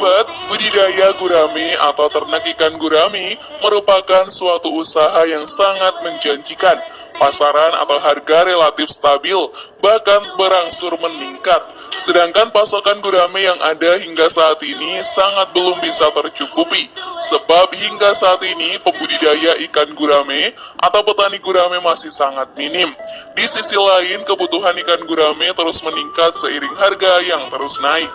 Sahabat, budidaya gurame atau ternak ikan gurame merupakan suatu usaha yang sangat menjanjikan. Pasaran atau harga relatif stabil, bahkan berangsur meningkat. Sedangkan pasokan gurame yang ada hingga saat ini sangat belum bisa tercukupi. Sebab hingga saat ini pembudidaya ikan gurame atau petani gurame masih sangat minim. Di sisi lain, kebutuhan ikan gurame terus meningkat seiring harga yang terus naik.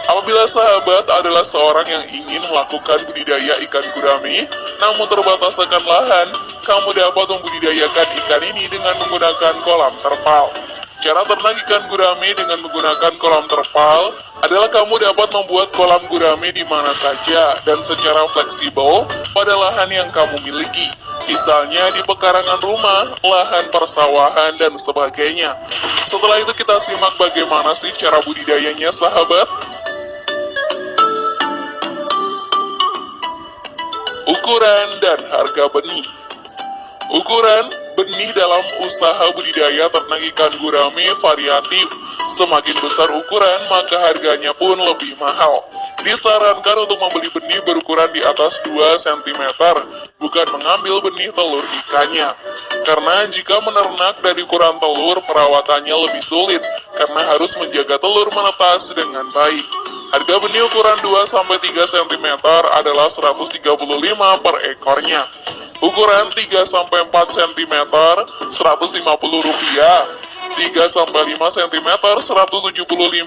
Apabila sahabat adalah seorang yang ingin melakukan budidaya ikan gurame, namun terbatas akan lahan, kamu dapat membudidayakan ikan ini dengan menggunakan kolam terpal. Cara ternak ikan gurame dengan menggunakan kolam terpal adalah kamu dapat membuat kolam gurame di mana saja dan secara fleksibel pada lahan yang kamu miliki. Misalnya di pekarangan rumah, lahan persawahan, dan sebagainya. Setelah itu kita simak bagaimana sih cara budidayanya, sahabat. Ukuran dan harga benih. Ukuran benih dalam usaha budidaya ternak ikan gurame variatif. Semakin besar ukuran, maka harganya pun lebih mahal. Disarankan untuk membeli benih berukuran di atas 2 cm, bukan mengambil benih telur ikannya. Karena jika menernak dari ukuran telur, perawatannya lebih sulit, karena harus menjaga telur menetas dengan baik. Harga benih ukuran 2-3 cm adalah 135 per ekornya. Ukuran 3-4 cm, Rp150. 3-5 cm, Rp175.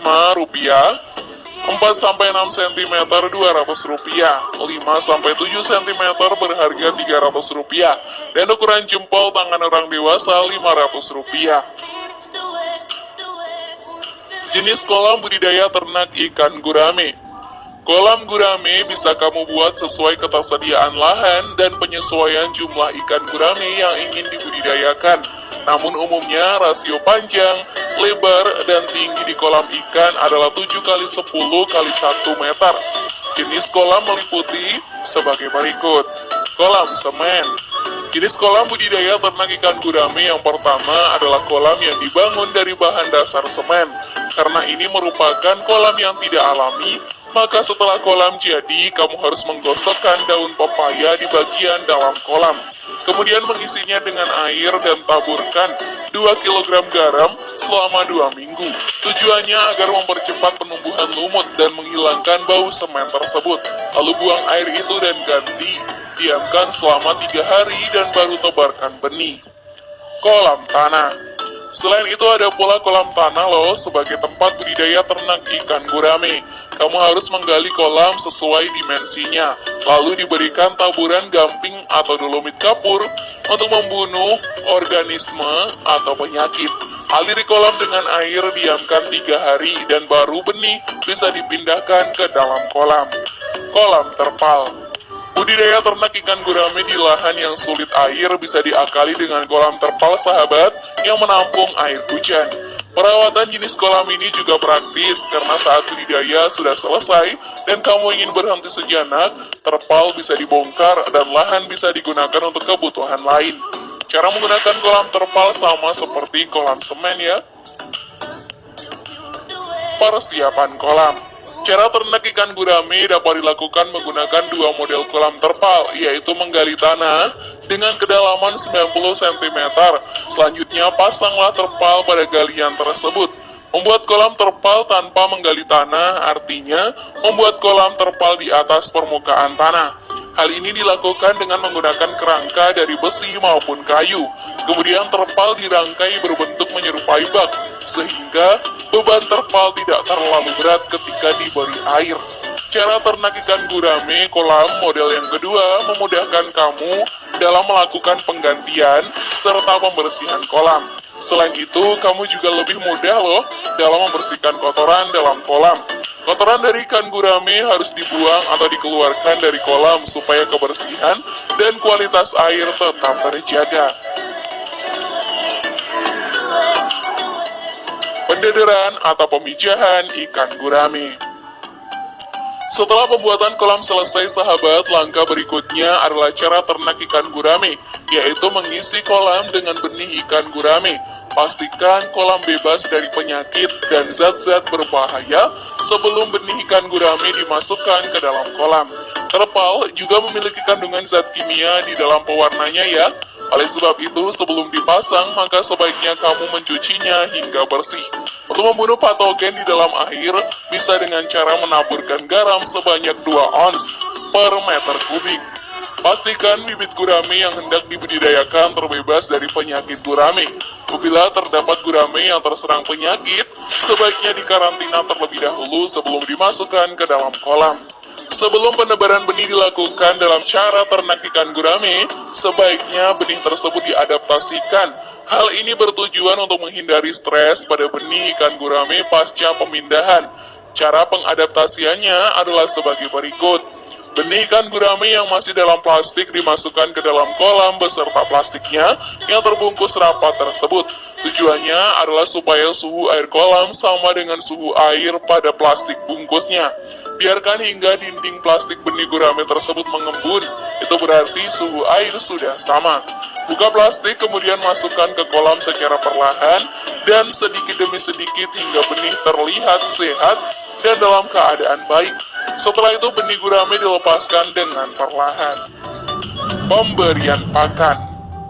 4-6 cm, Rp200. 5-7 cm berharga Rp300. Dan ukuran jempol tangan orang dewasa Rp500. Jenis kolam budidaya ternak ikan gurame. Kolam gurame bisa kamu buat sesuai ketersediaan lahan dan penyesuaian jumlah ikan gurame yang ingin dibudidayakan. Namun umumnya rasio panjang, lebar, dan tinggi di kolam ikan adalah 7x10x1 meter. Jenis kolam meliputi sebagai berikut. Kolam semen. Jenis kolam budidaya ternak ikan gurame yang pertama adalah kolam yang dibangun dari bahan dasar semen. Karena ini merupakan kolam yang tidak alami, maka setelah kolam jadi, kamu harus menggosokkan daun pepaya di bagian dalam kolam. Kemudian mengisinya dengan air dan taburkan 2 kg garam selama 2 minggu. Tujuannya agar mempercepat penumbuhan lumut dan menghilangkan bau semen tersebut. Lalu buang air itu dan ganti. Diamkan selama 3 hari dan baru tebarkan benih. Kolam tanah. Selain itu ada pula kolam tanah loh sebagai tempat budidaya ternak ikan gurame. Kamu harus menggali kolam sesuai dimensinya, lalu diberikan taburan gamping atau dolomit kapur untuk membunuh organisme atau penyakit. Aliri kolam dengan air, diamkan 3 hari dan baru benih bisa dipindahkan ke dalam kolam. Kolam terpal. Budidaya ternak ikan gurame di lahan yang sulit air bisa diakali dengan kolam terpal, sahabat, yang menampung air hujan. Perawatan jenis kolam ini juga praktis karena saat budidaya sudah selesai dan kamu ingin berhenti sejenak, terpal bisa dibongkar dan lahan bisa digunakan untuk kebutuhan lain. Cara menggunakan kolam terpal sama seperti kolam semen ya. Persiapan kolam. Cara ternak ikan gurame dapat dilakukan menggunakan 2 model kolam terpal, yaitu menggali tanah dengan kedalaman 90 cm. Selanjutnya pasanglah terpal pada galian tersebut. Membuat kolam terpal tanpa menggali tanah artinya membuat kolam terpal di atas permukaan tanah. Hal ini dilakukan dengan menggunakan kerangka dari besi maupun kayu. Kemudian terpal dirangkai berbentuk menyerupai bak, sehingga beban terpal tidak terlalu berat ketika diberi air. Cara ternak ikan gurame kolam model yang kedua memudahkan kamu dalam melakukan penggantian serta pembersihan kolam. Selain itu, kamu juga lebih mudah loh dalam membersihkan kotoran dalam kolam. Kotoran dari ikan gurame harus dibuang atau dikeluarkan dari kolam supaya kebersihan dan kualitas air tetap terjaga. Pendederan atau pemijahan ikan gurame. Setelah pembuatan kolam selesai, sahabat, langkah berikutnya adalah cara ternak ikan gurame, yaitu mengisi kolam dengan benih ikan gurame. Pastikan kolam bebas dari penyakit dan zat-zat berbahaya sebelum benih ikan gurame dimasukkan ke dalam kolam. Terpal juga memiliki kandungan zat kimia di dalam pewarnanya ya. Oleh sebab itu, sebelum dipasang, maka sebaiknya kamu mencucinya hingga bersih. Untuk membunuh patogen di dalam air, bisa dengan cara menaburkan garam sebanyak 2 ons per meter kubik. Pastikan bibit gurame yang hendak dibudidayakan terbebas dari penyakit gurame. Apabila terdapat gurame yang terserang penyakit, sebaiknya dikarantina terlebih dahulu sebelum dimasukkan ke dalam kolam. Sebelum penebaran benih dilakukan dalam cara ternak ikan gurame, sebaiknya benih tersebut diadaptasikan. Hal ini bertujuan untuk menghindari stres pada benih ikan gurame pasca pemindahan. Cara pengadaptasiannya adalah sebagai berikut. Benih ikan gurame yang masih dalam plastik dimasukkan ke dalam kolam beserta plastiknya yang terbungkus rapat tersebut. Tujuannya adalah supaya suhu air kolam sama dengan suhu air pada plastik bungkusnya. Biarkan hingga dinding plastik benih gurame tersebut mengembun. Itu berarti suhu air sudah sama. Buka plastik, kemudian masukkan ke kolam secara perlahan dan sedikit demi sedikit hingga benih terlihat sehat dan dalam keadaan baik. Setelah itu benih gurame dilepaskan dengan perlahan. Pemberian pakan.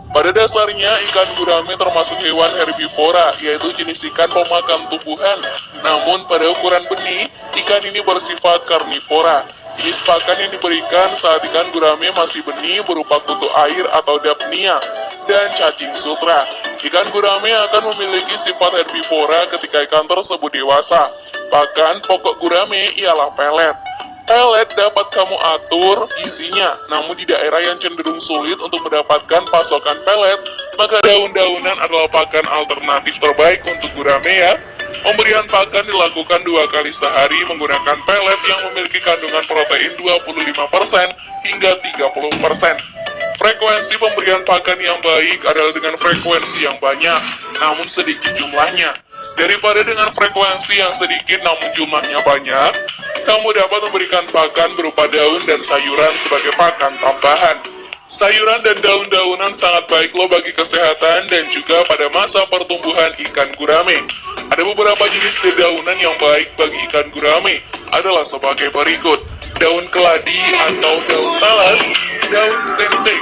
Pada dasarnya ikan gurame termasuk hewan herbivora, yaitu jenis ikan pemakan tumbuhan. Namun pada ukuran benih, ikan ini bersifat karnivora. Jenis pakan yang diberikan saat ikan gurame masih benih berupa kutu air atau dapnia dan cacing sutra. Ikan gurame akan memiliki sifat herbivora ketika ikan tersebut dewasa. Pakan pokok gurame ialah pelet. Pelet dapat kamu atur isinya, namun di daerah yang cenderung sulit untuk mendapatkan pasokan pelet, maka daun-daunan adalah pakan alternatif terbaik untuk gurame ya. Pemberian pakan dilakukan 2 kali sehari menggunakan pelet yang memiliki kandungan protein 25% hingga 30%. Frekuensi pemberian pakan yang baik adalah dengan frekuensi yang banyak, namun sedikit jumlahnya. Daripada dengan frekuensi yang sedikit namun jumlahnya banyak, kamu dapat memberikan pakan berupa daun dan sayuran sebagai pakan tambahan. Sayuran dan daun-daunan sangat baik loh bagi kesehatan dan juga pada masa pertumbuhan ikan gurame. Ada beberapa jenis dedaunan yang baik bagi ikan gurame adalah sebagai berikut. Daun keladi atau daun talas, daun sente,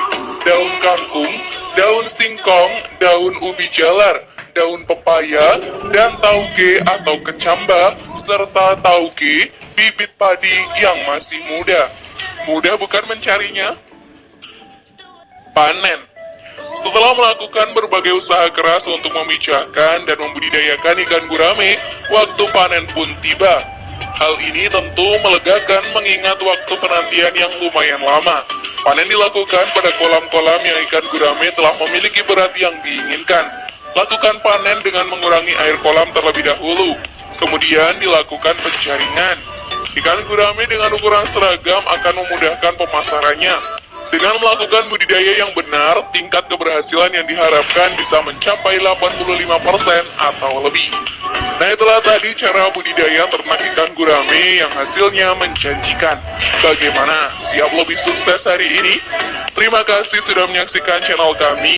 daun kangkung, daun singkong, daun ubi jalar, daun pepaya, dan tauge atau kecamba, serta tauge, bibit padi yang masih muda. Mudah bukan mencarinya? Panen. Setelah melakukan berbagai usaha keras untuk memijahkan dan membudidayakan ikan gurame, waktu panen pun tiba. Hal ini tentu melegakan mengingat waktu penantian yang lumayan lama. Panen dilakukan pada kolam-kolam yang ikan gurame telah memiliki berat yang diinginkan. Lakukan panen dengan mengurangi air kolam terlebih dahulu. Kemudian dilakukan penjaringan. Ikan gurame dengan ukuran seragam akan memudahkan pemasarannya. Dengan melakukan budidaya yang benar, tingkat keberhasilan yang diharapkan bisa mencapai 85% atau lebih. Nah, itulah tadi cara budidaya ternak ikan gurame yang hasilnya menjanjikan. Bagaimana? Siap lebih sukses hari ini? Terima kasih sudah menyaksikan channel kami.